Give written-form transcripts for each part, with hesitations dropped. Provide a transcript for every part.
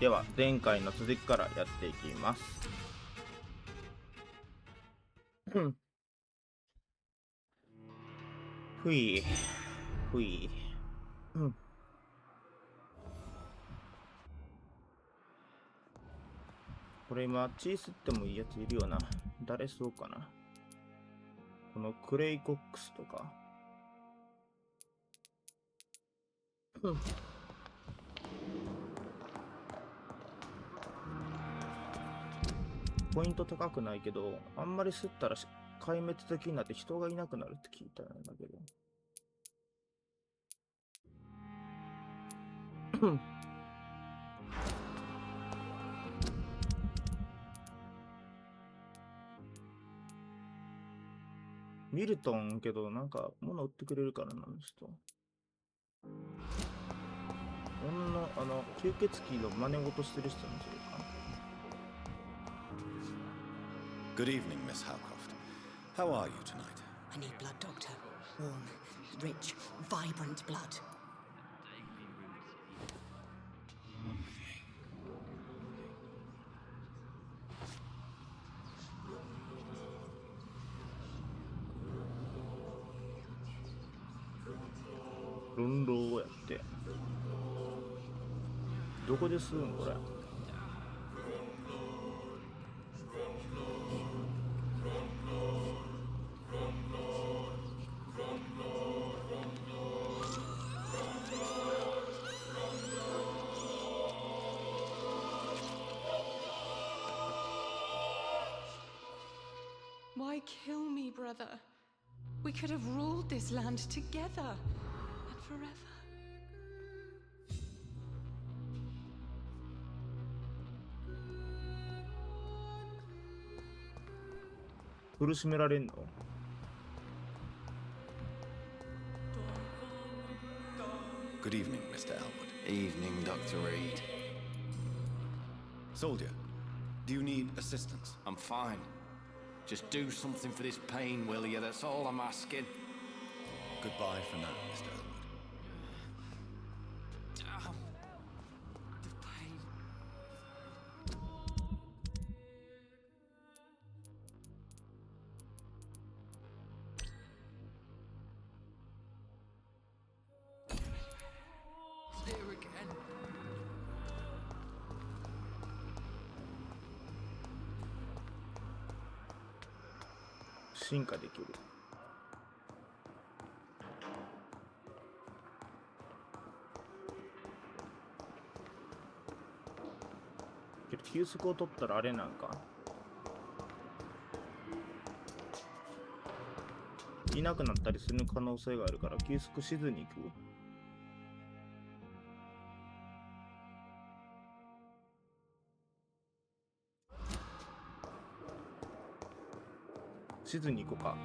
では前回の続きからやっていきます。ふいふい。これ今血吸ってもいいやついるよな。誰そうかな。このクレイコックスとか。ポイント高くないけど、あんまり吸ったら壊滅的になって人がいなくなるって聞いたんだけど。ミルトンけど、なんか物売ってくれるからな、人。吸血鬼の真似事してる人にするか。Good evening, Miss Howcroft. How are you tonight? I need blood, Doctor. Warm, rich, vibrant blood. Rundow やって。どこで吸うんこれ。Why kill me, brother? We could have ruled this land together and forever. 苦しめられんの？ Good evening, Mr. Elwood. Evening, Dr. Reed. Soldier, do you need assistance? I'm fine. Just do something for this pain, will you? That's all I'm asking. Goodbye for now, Mr. Elwood. Damn. The pain. It's here again. 進化できる。けど休息を取ったらあれなんかいなくなったりする可能性があるから休息しずに行く。しずに行こうか。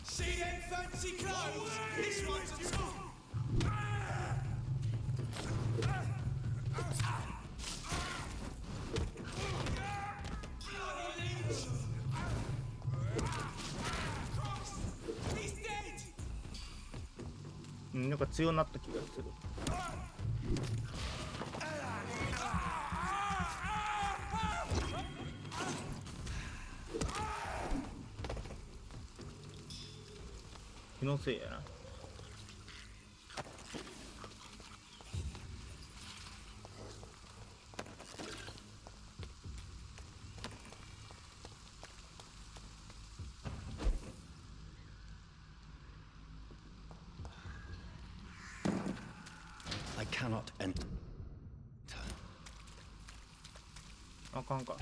See them fancy clothes? This one's a top. なんか強くなった気がする。気のせいやな。cannot enter. あかんか。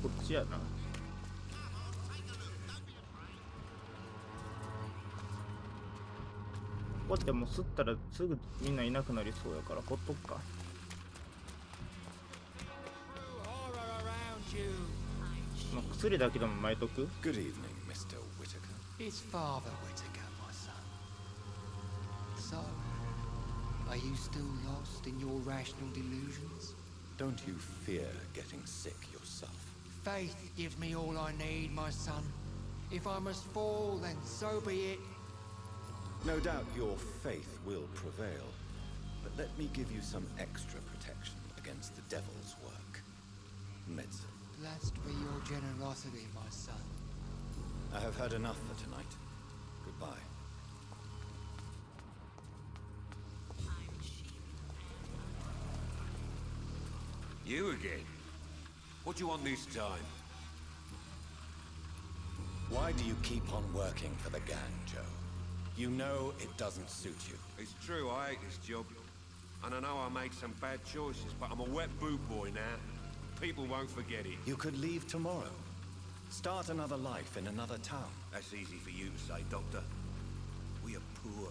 こっちやな。ここってもう吸ったらすぐみんないなくなりそうやからほっとくか。まあ、薬だけでも巻いとく。 Good evening, Mr. Whitaker. It's Father Whitaker, my son. So, are you still lost in your rational delusions? Don't you fear getting sick yourself? Faith gives me all I need, my son. If I must fall, then so be it. No doubt your faith will prevail, but let me give you some extra protection against the devil's work. Medicine. Blessed be your generosity, my son. I have had enough for tonight. Goodbye. You again? What do you want this time? Why do you keep on working for the gang, Joe? You know it doesn't suit you. It's true, I hate this job. And I know I made some bad choices, but I'm a wet boot boy now. People won't forget it. You could leave tomorrow. Start another life in another town. That's easy for you to say, Doctor. We are poor.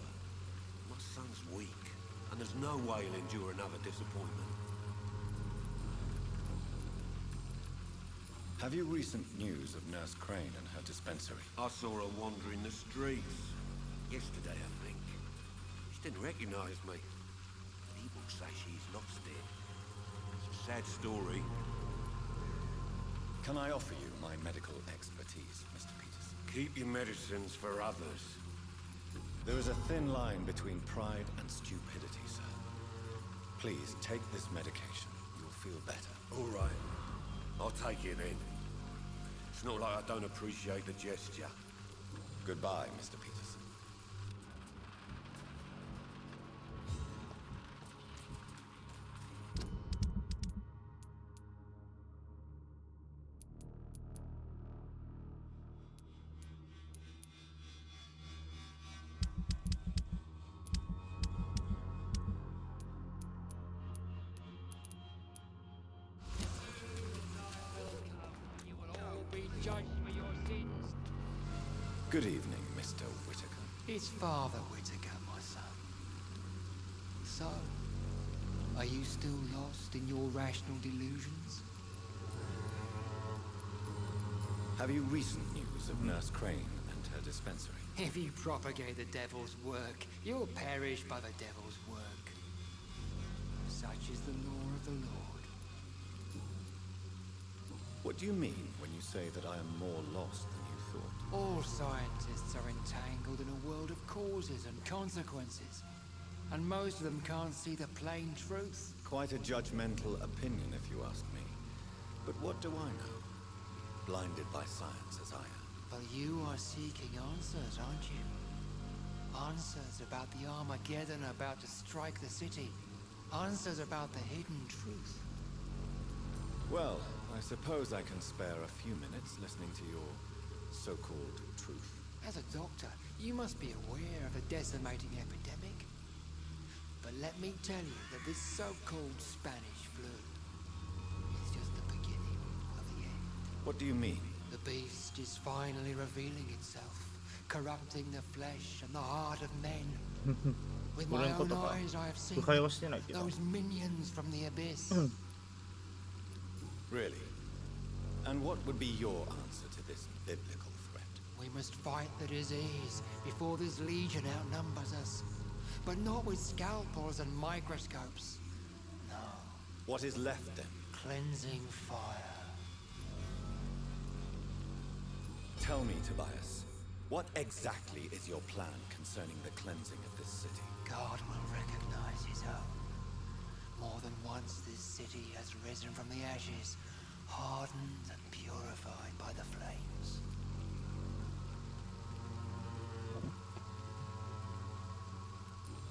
My son's weak, and there's no way he'll endure another disappointment. Have you recent news of Nurse Crane and her dispensary? I saw her wandering the streets. Yesterday, I think. She didn't recognize me. People say she's lost it. It's a sad story. Can I offer you my medical expertise, Mr. Peters? Keep your medicines for others. There is a thin line between pride and stupidity, sir. Please take this medication. You'll feel better. All right. I'll take it then. It's not like I don't appreciate the gesture. Goodbye, Mr. Peters. You will all be judged for your sins. Good evening, Mr. Whitaker. It's Father Whitaker, my son. So, are you still lost in your rational delusions? Have you recent news of Nurse Crane and her dispensary? If you propagate the devil's work, you'll perish by the devil's work. Such is the law of the Lord. What do you mean when you say that I am more lost than you thought? All scientists are entangled in a world of causes and consequences. And most of them can't see the plain truth. Quite a judgmental opinion, if you ask me. But what do I know? Blinded by science as I am. But you are seeking answers, aren't you? Answers about the Armageddon about to strike the city. Answers about the hidden truth. Well, I suppose I can spare a few minutes listening to your so-called truth. As a doctor, you must be aware of the decimating epidemic. But let me tell you that this so-called Spanish flu is just the beginning of the end. What do you mean? The beast is finally revealing itself, corrupting the flesh and the heart of men. With my own eyes, I have seen 腐敗はしてないけど。 those minions from the abyss. Really? And what would be your answer to this biblical threat? We must fight the disease before this legion outnumbers us. But not with scalpels and microscopes. No. What is left then? Cleansing fire. Tell me, Tobias, what exactly is your plan concerning the cleansing of this city? God will recognize his own. More than once this city has risen from the ashes, hardened and purified by the flames.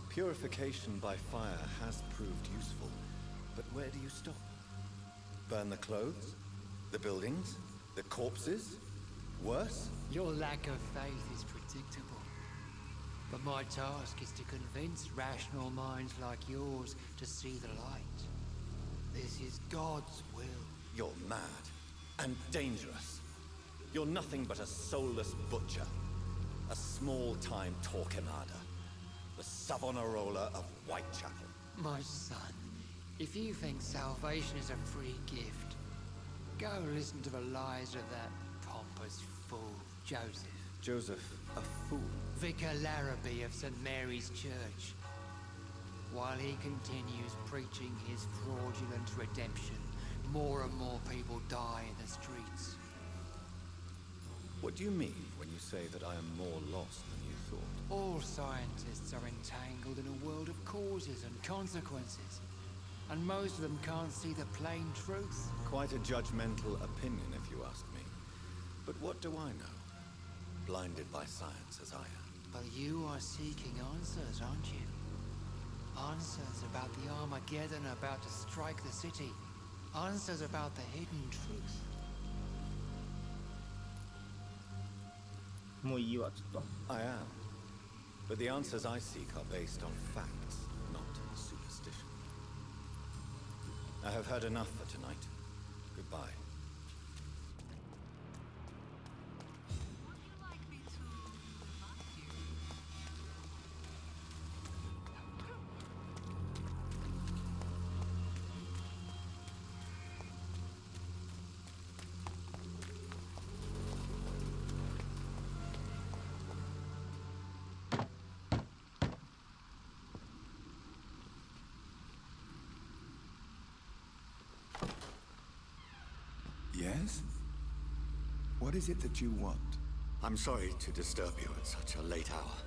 Purification by fire has proved useful, but where do you stop? Burn the clothes? The buildings? The corpses? Worse? Your lack of faith is predictable. But my task is to convince rational minds like yours to see the light. This is God's will. You're mad and dangerous. You're nothing but a soulless butcher, a small-time Torquemada, the Savonarola of Whitechapel. My son, if you think salvation is a free gift, go listen to the lies of that pompous fool, Joseph. Joseph, a fool. Vicar Larrabee of St. Mary's Church. While he continues preaching his fraudulent redemption, more and more people die in the streets. What do you mean when you say that I am more lost than you thought? All scientists are entangled in a world of causes and consequences. And most of them can't see the plain truth. Quite a judgmental opinion, if you ask me. But what do I know? Blinded by science as I am. But you are seeking answers, aren't you? Answers about the Armageddon about to strike the city. Answers about the hidden truth. もういいわ、ちょっと。 I am. But the answers I seek are based on facts, not superstition. I have heard enough for tonight. Goodbye. Yes? What is it that you want? I'm sorry to disturb you at such a late hour.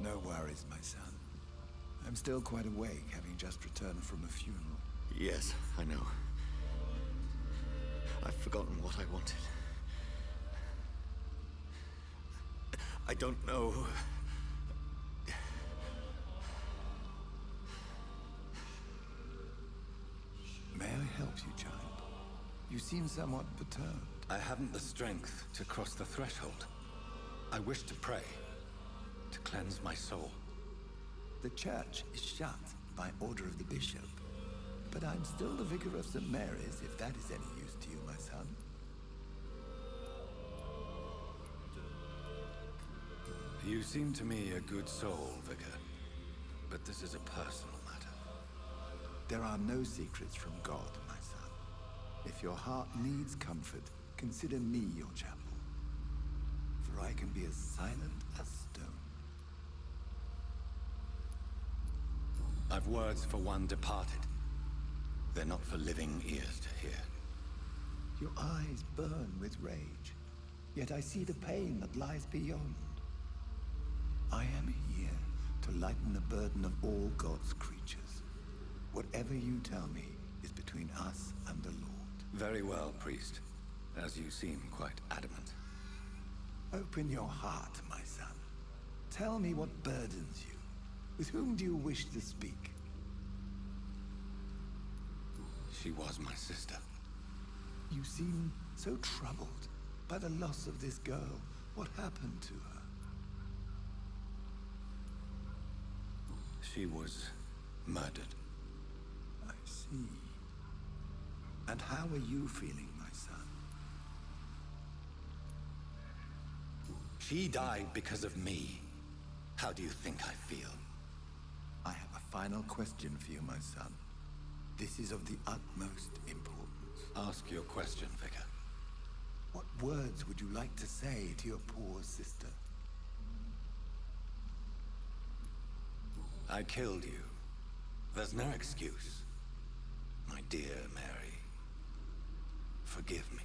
No worries, my son. I'm still quite awake, having just returned from a funeral. Yes, I know. I've forgotten what I wanted. I don't know. May I help you, child? You seem somewhat perturbed. I haven't the strength to cross the threshold. I wish to pray, to cleanse my soul. The church is shut by order of the bishop. But I'm still the vicar of St. Mary's, if that is any use to you, my son. You seem to me a good soul, Vicar. But this is a personal matter. There are no secrets from God, my son. If your heart needs comfort, consider me your chapel. For I can be as silent as stone. I've words for one departed. They're not for living ears to hear. Your eyes burn with rage, yet I see the pain that lies beyond. I am here to lighten the burden of all God's creatures. Whatever you tell me is between us and the Lord. Very well, priest. As you seem quite adamant. Open your heart, my son. Tell me what burdens you. With whom do you wish to speak? She was my sister. You seem so troubled by the loss of this girl. What happened to her? She was murdered. I see. And how are you feeling, my son? She died because of me. How do you think I feel? I have a final question for you, my son. This is of the utmost importance. Ask your question, Vicar. What words would you like to say to your poor sister? I killed you. There's no excuse. My dear Mary, forgive me.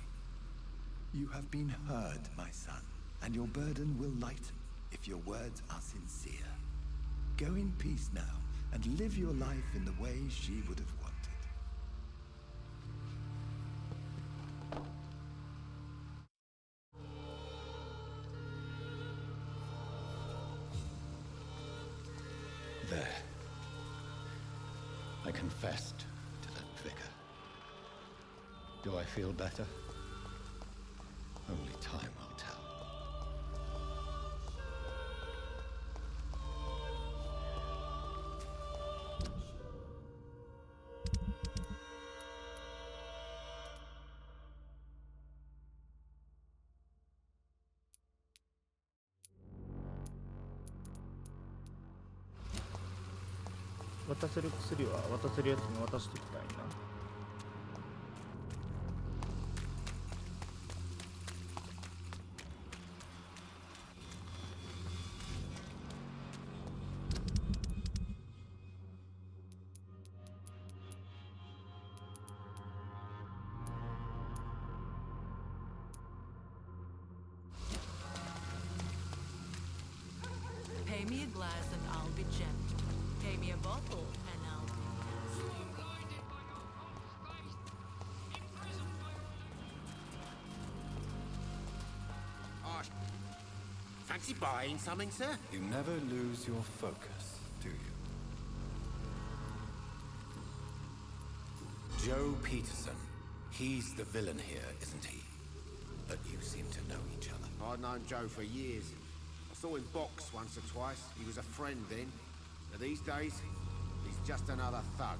You have been heard, my son, and your burden will lighten if your words are sincere. Go in peace now, and live your life in the way she would have wanted. There. I confessed to that vicar. Do I feel better? Only time will tell.渡せる薬は渡せるやつに渡していきたいな。Pay me a glass and I'll be gentle. Pay me a bottle and I'll be Fancy buying something, sir? You never lose your focus, do you? Joe Peterson. He's the villain here, isn't he? But you seem to know each other. I've known Joe for years. I saw him box once or twice. He was a friend then. But these days, he's just another thug.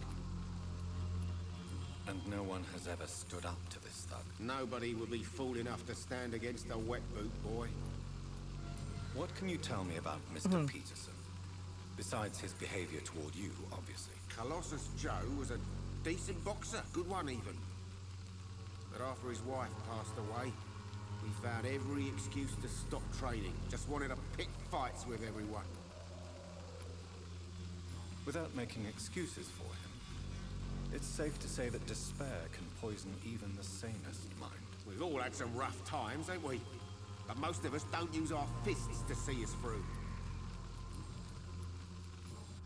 And no one has ever stood up to this thug. Nobody would be fool enough to stand against a wet boot boy. What can you tell me about Mr. Peterson? Besides his behavior toward you, obviously. Colossus Joe was a decent boxer, good one even. But after his wife passed away, he found every excuse to stop training. Just wanted to pick fights with everyone. Without making excuses for him, it's safe to say that despair can poison even the sanest mind. We've all had some rough times, ain't we? But most of us don't use our fists to see us through.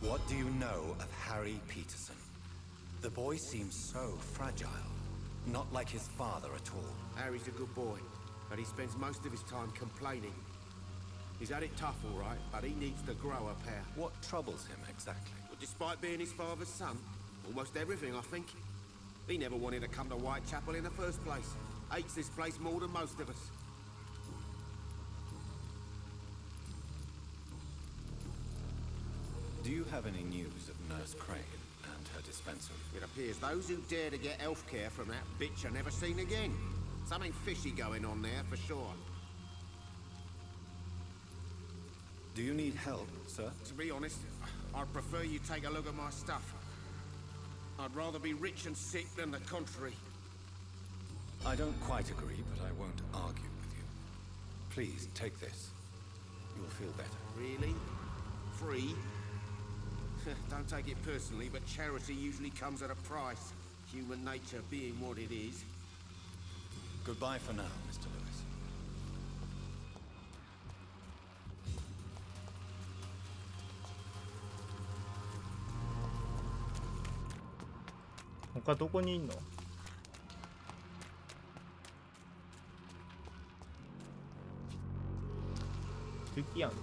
What do you know of Harry Peterson? The boy seems so fragile. Not like his father at all. Harry's a good boy, but he spends most of his time complaining. He's had it tough, all right, but he needs to grow a pair. What troubles him exactly? Well, despite being his father's son, almost everything, I think. He never wanted to come to Whitechapel in the first place. Hates this place more than most of us. Do you have any news of Nurse Crane and her dispensary? It appears those who dare to get elf care from that bitch are never seen again. Something fishy going on there, for sure. Do you need help, sir? To be honest, I'd prefer you take a look at my stuff. I'd rather be rich and sick than the contrary. I don't quite agree, but I won't argue with you. Please, take this. You'll feel better. Really? Free? Don't take it personally, but charity usually comes at a price. Human nature being what it is. Goodbye for now, Mr. Lewis.他どこにいんの？敵やんけ。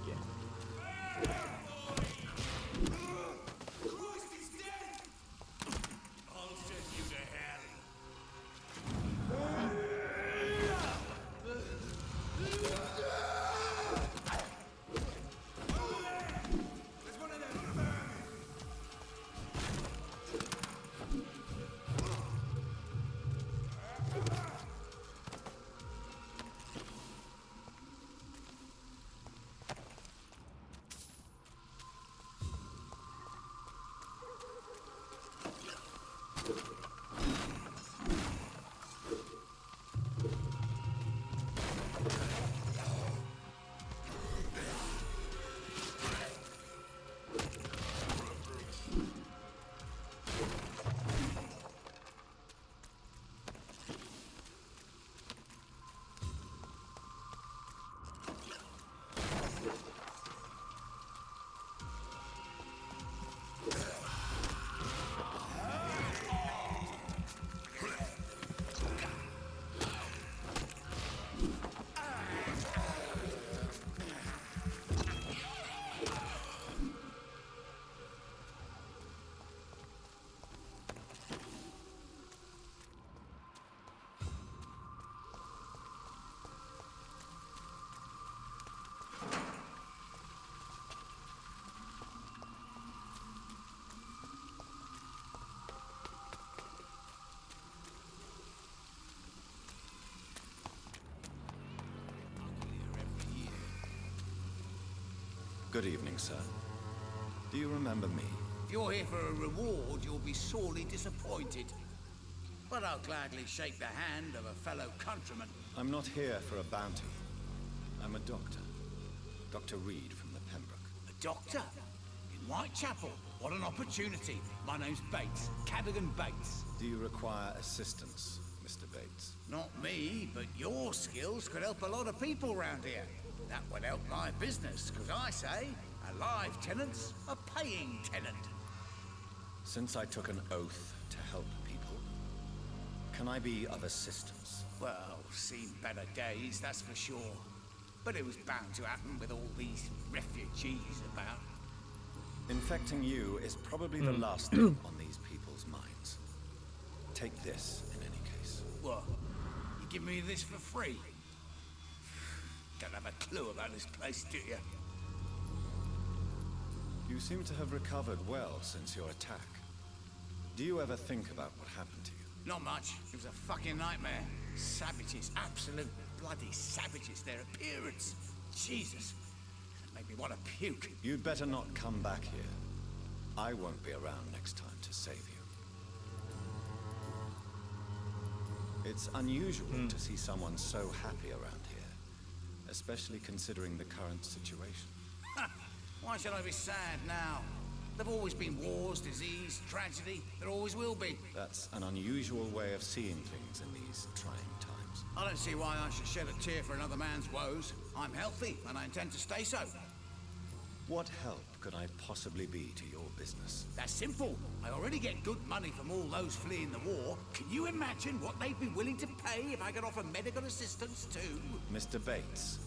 Good evening, sir. Do you remember me? If you're here for a reward, you'll be sorely disappointed. But I'll gladly shake the hand of a fellow countryman. I'm not here for a bounty. I'm a doctor. Dr. Reed from the Pembroke. A doctor? In Whitechapel? What an opportunity. My name's Bates. Cadogan Bates. Do you require assistance, Mr. Bates? Not me, but your skills could help a lot of people round here. That would help my business, because I say, a live tenant's a paying tenant. Since I took an oath to help people, can I be of assistance? Well, seen better days, that's for sure. But it was bound to happen with all these refugees about. Infecting you is probably the last thing on these people's minds. Take this, in any case. What? You give me this for free? Don't have a clue about this place, do you? You seem to have recovered well since your attack. Do you ever think about what happened to you? Not much. It was a fucking nightmare. Savages, absolute bloody savages. Their appearance. Jesus. It made me want to puke. You'd better not come back here. I won't be around next time to save you. It's unusual to see someone so happy around here, especially considering the current situation. Why should I be sad now? There've always been wars, disease, tragedy. There always will be. That's an unusual way of seeing things in these trying times. I don't see why I should shed a tear for another man's woes. I'm healthy, and I intend to stay so. What help could I possibly be to your business? That's simple. I already get good money from all those fleeing the war. Can you imagine what they'd be willing to pay if I could offer medical assistance too? Mr. Bates,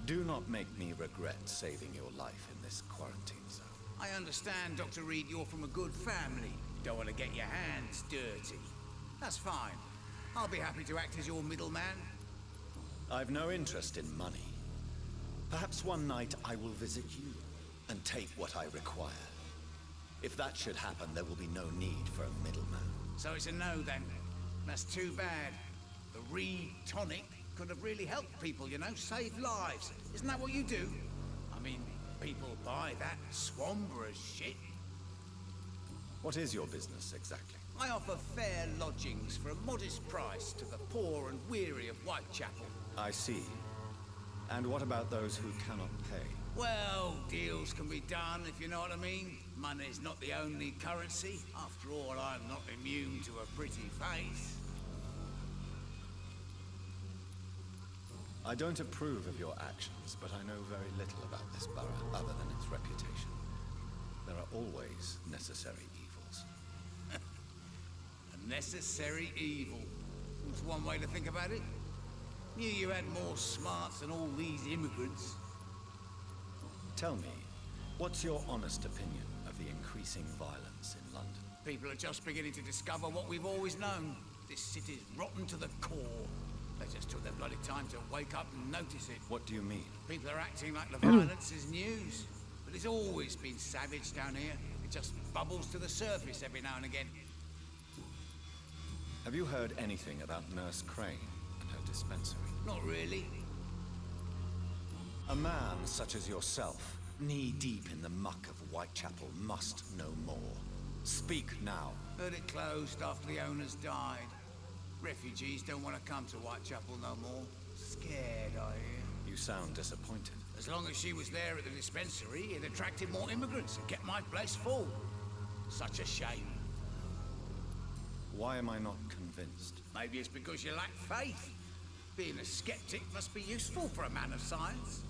do not make me regret saving your life in this quarantine zone. I understand, Dr. Reed, you're from a good family. Don't want to get your hands dirty. That's fine. I'll be happy to act as your middleman. I've no interest in money. Perhaps one night I will visit you and take what I require. If that should happen, there will be no need for a middleman. So it's a no then. That's too bad. The Reed tonic could have really helped people, you know, save lives. Isn't that what you do? I mean, people buy that Swamberer's shit. What is your business exactly? I offer fair lodgings for a modest price to the poor and weary of Whitechapel. I see. And what about those who cannot pay? Well, deals can be done, if you know what I mean. Money's not the only currency. After all, I'm not immune to a pretty face. I don't approve of your actions, but I know very little about this borough other than its reputation. There are always necessary evils. A necessary evil. That's one way to think about it. Knew you had more smarts than all these immigrants. Tell me, what's your honest opinion of the increasing violence in London? People are just beginning to discover what we've always known. This city's rotten to the core. They just took their bloody time to wake up and notice it. What do you mean? People are acting like the violence is news. But it's always been savage down here. It just bubbles to the surface every now and again. Have you heard anything about Nurse Crane and her dispensary? Not really. A man such as yourself, knee-deep in the muck of Whitechapel, must know more. Speak now. Heard it closed after the owners died. Refugees don't want to come to Whitechapel no more. Scared, I hear. You sound disappointed. As long as she was there at the dispensary, it attracted more immigrants and kept my place full. Such a shame. Why am I not convinced? Maybe it's because you lack faith. Being a skeptic must be useful for a man of science.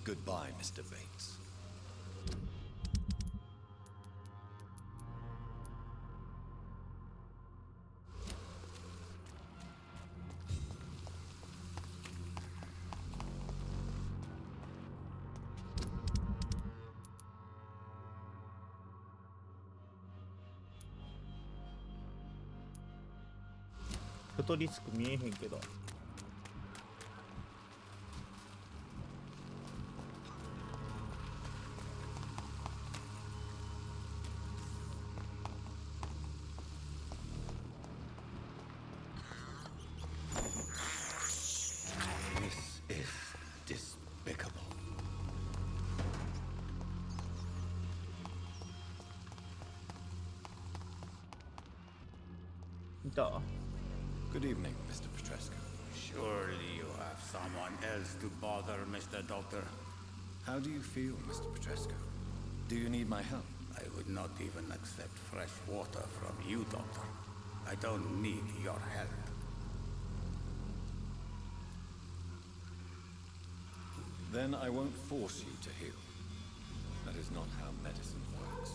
Goodbye, Mr. Bates.フットリスク見えへんけど。This is despicable. いた？ Good evening, Mr. Petrescu. Surely you have someone else to bother, Mr. Doctor. How do you feel, Mr. Petrescu? Do you need my help? I would not even accept fresh water from you, Doctor. I don't need your help. Then I won't force you to heal. That is not how medicine works.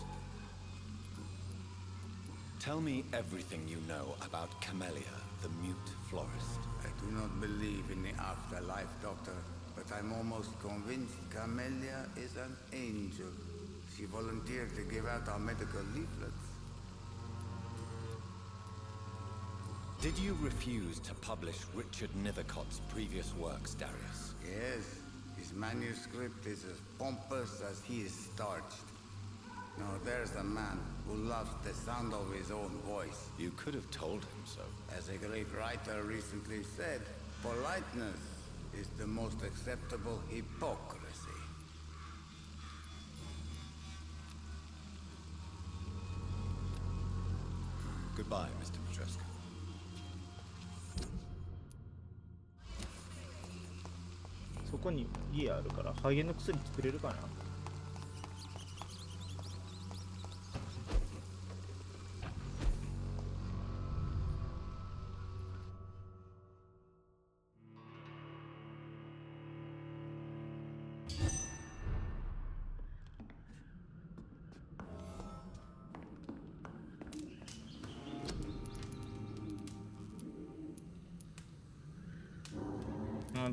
Tell me everything you know about Camellia, the mute florist. I do not believe in the afterlife, Doctor, but I'm almost convinced Camellia is an angel. She volunteered to give out our medical leaflets. Did you refuse to publish Richard Nethercott's previous works, Darius? Yes, his manuscript is as pompous as he is starched. Now there's a man who loves the sound of his own voice. You could have told him so. As a great writer recently said, politeness is the most acceptable hypocrisy. Goodbye, Mr. Petrescu. そこに家あるから肺炎の薬作れるかな。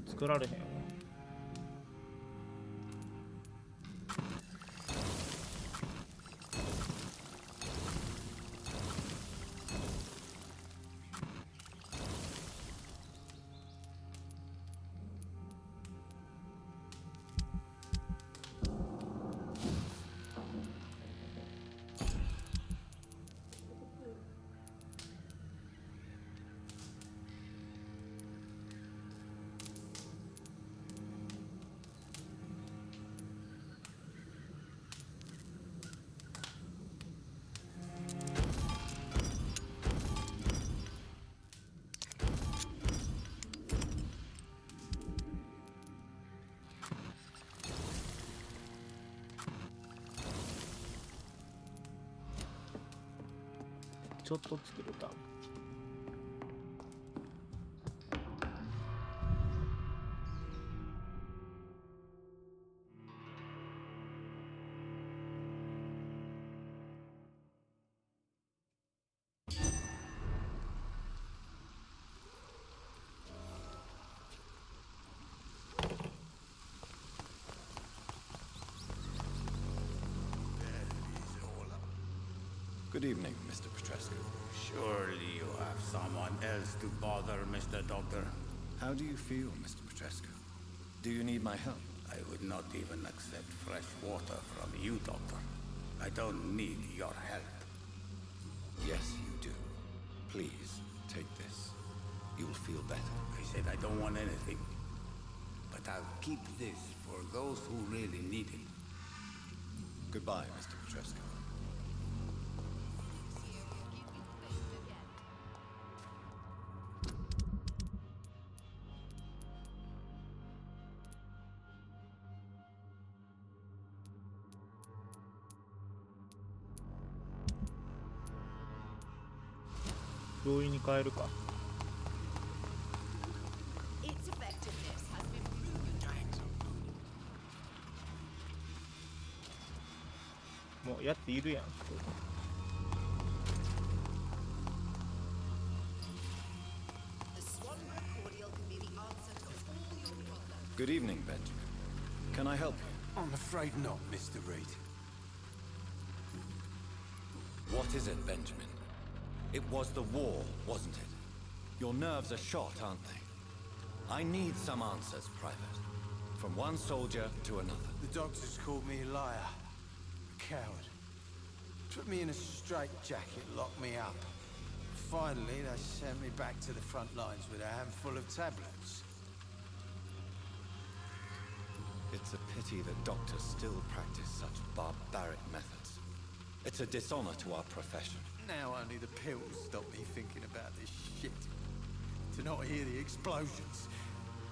作られへんよ。ちょっと作るか。Good evening, Mr. Petrescu. Surely you have someone else to bother, Mr. Doctor. How do you feel, Mr. Petrescu? Do you need my help? I would not even accept fresh water from you, Doctor. I don't need your help. Yes, you do. Please, take this. You'll feel better. I said I don't want anything. But I'll keep this for those who really need it. Goodbye, Mr. Petrescu. 病院に帰るか。もうやっているやん。Good evening, Benjamin. Can I help you? I'm afraid not, Mr. Reed. What is it, Benjamin? It was the war, wasn't it? Your nerves are shot, aren't they? I need some answers, Private. From one soldier to another. The doctors called me a liar. A coward. Put me in a straitjacket, locked me up. Finally, they sent me back to the front lines with a handful of tablets. It's a pity that doctors still practice such barbaric methods. It's a dishonor to our profession. Now only the pills stop me thinking about this shit. To not hear the explosions.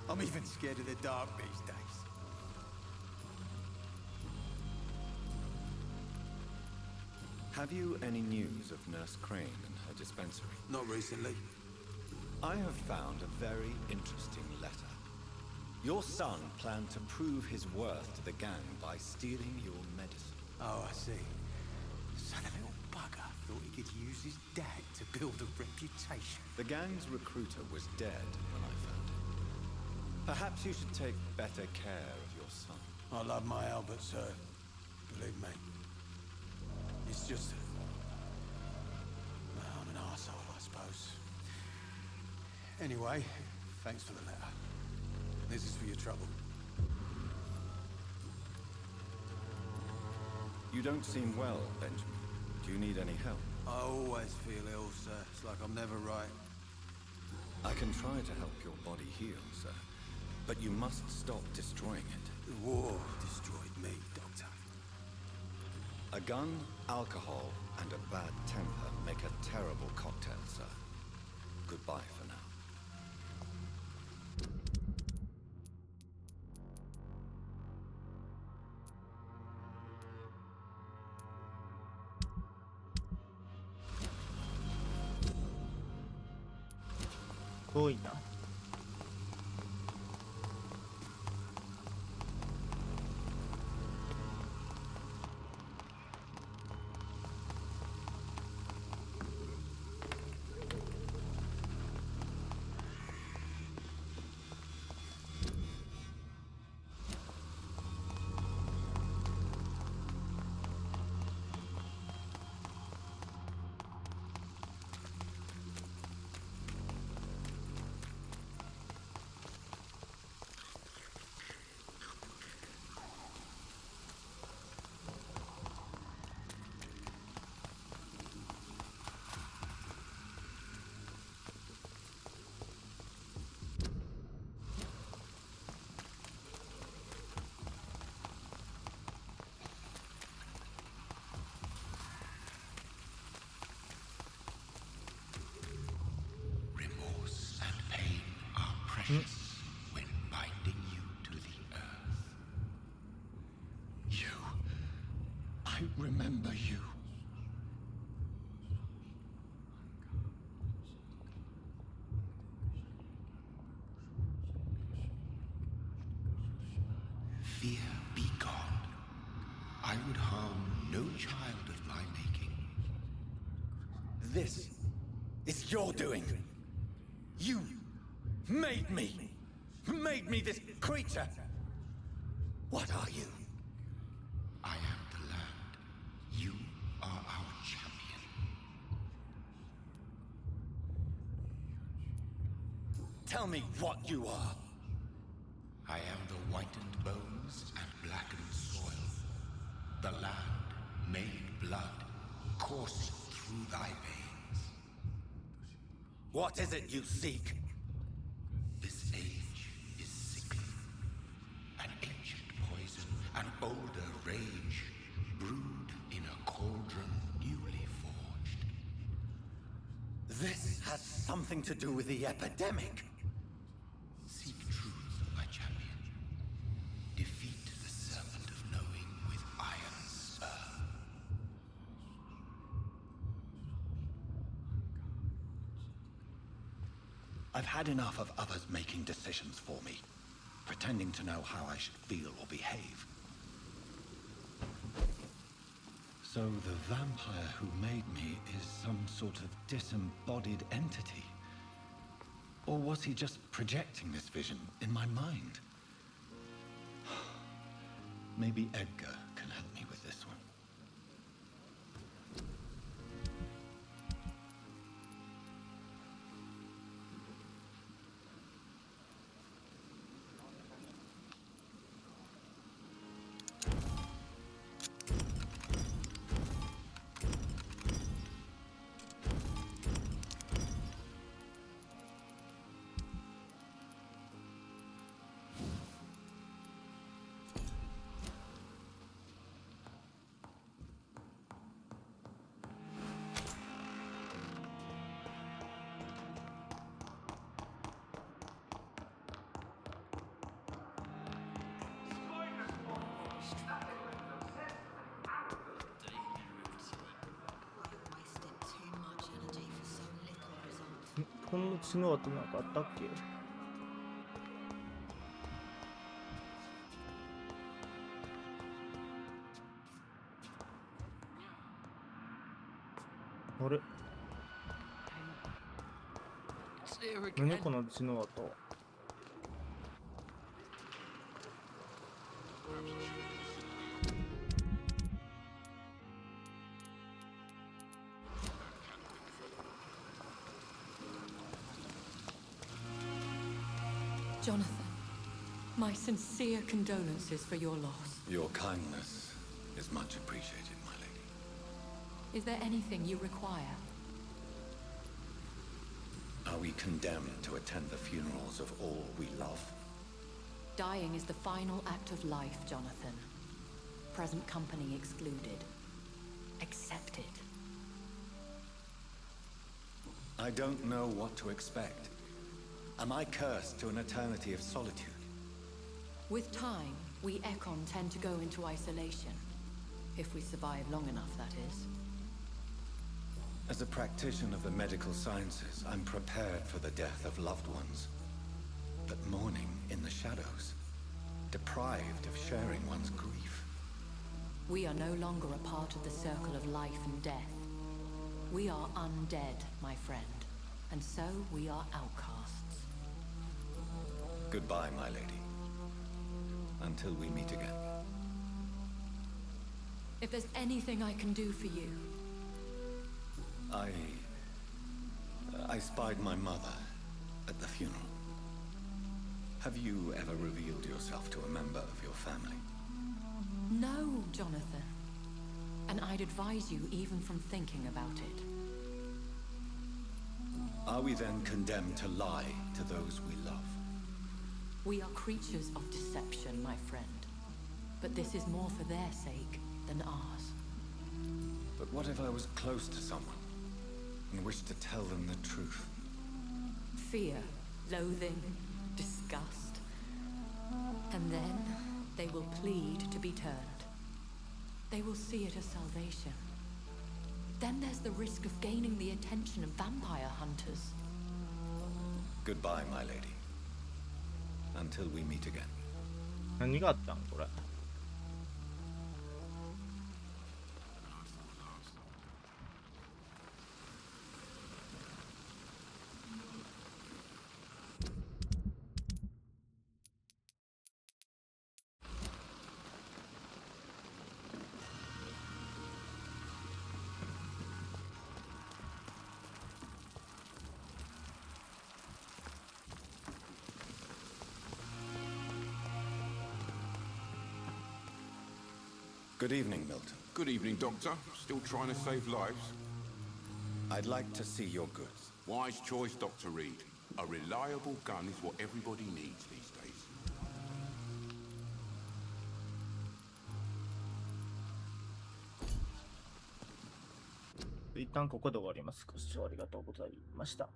I'm even scared of the dark these days. Have you any news of Nurse Crane and her dispensary? Not recently. I have found a very interesting letter. Your son planned to prove his worth to the gang by stealing your medicine. Oh, I see. So the little bugger thought he could use his dad to build a reputation. The gang's recruiter was dead when I found him. Perhaps you should take better care of your son. I love my Albert, sir. Believe me. It's just... well, I'm an arsehole, I suppose. Anyway, thanks for the letter. This is for your trouble. You don't seem well, Benjamin. Do you need any help? I always feel ill, sir. It's like I'm never right. I can try to help your body heal, sir. But you must stop destroying it. The war destroyed me, Doctor. A gun, alcohol, and a bad temper make a terrible cocktail, sir. Goodbye for now.遠いな。When binding you to the earth. You. I remember you. Fear be gone. I would harm no child of my making. This is your doing. You made me this creature. What are you? I am the land. You are our champion. Tell me what you are. I am the whitened bones and blackened soil. The land made blood coursing through thy veins. What is it you seek? This age is sickly. An ancient poison, an older rage, brewed in a cauldron newly forged. This has something to do with the epidemic. Seek truth, my champion. Defeat the serpent of knowing with iron spur. I've had enough of others making decisions for me, pretending to know how I should feel or behave. So the vampire who made me is some sort of disembodied entity? Or was he just projecting this vision in my mind? Maybe Edgar can help me with this one. こんな血の跡なんかあったっけ？あれ？ 何この血の跡？Jonathan, my sincere condolences for your loss. Your kindness is much appreciated, my lady. Is there anything you require? Are we condemned to attend the funerals of all we love? Dying is the final act of life, Jonathan. Present company excluded. Accept it. I don't know what to expect. Am I cursed to an eternity of solitude? With time, we Ekon tend to go into isolation. If we survive long enough, that is. As a practitioner of the medical sciences, I'm prepared for the death of loved ones. But mourning in the shadows, deprived of sharing one's grief. We are no longer a part of the circle of life and death. We are undead, my friend. And so we are outcasts. Goodbye, my lady. Until we meet again. If there's anything I can do for you... I spied my mother at the funeral. Have you ever revealed yourself to a member of your family? No, Jonathan. And I'd advise you even from thinking about it. Are we then condemned to lie to those we love? We are creatures of deception, my friend. But this is more for their sake than ours. But what if I was close to someone and wished to tell them the truth? Fear, loathing, disgust. And then they will plead to be turned. They will see it as salvation. Then there's the risk of gaining the attention of vampire hunters. Goodbye, my lady. Until we meet again. 何があったんこれ？Good evening, Milton. Good evening, Doctor. Still trying to save lives? I'd like to see your goods. Wise choice, Dr. Reed. A reliable gun is what everybody needs these days. 一旦ここで終わります。ご視聴ありがとうございました。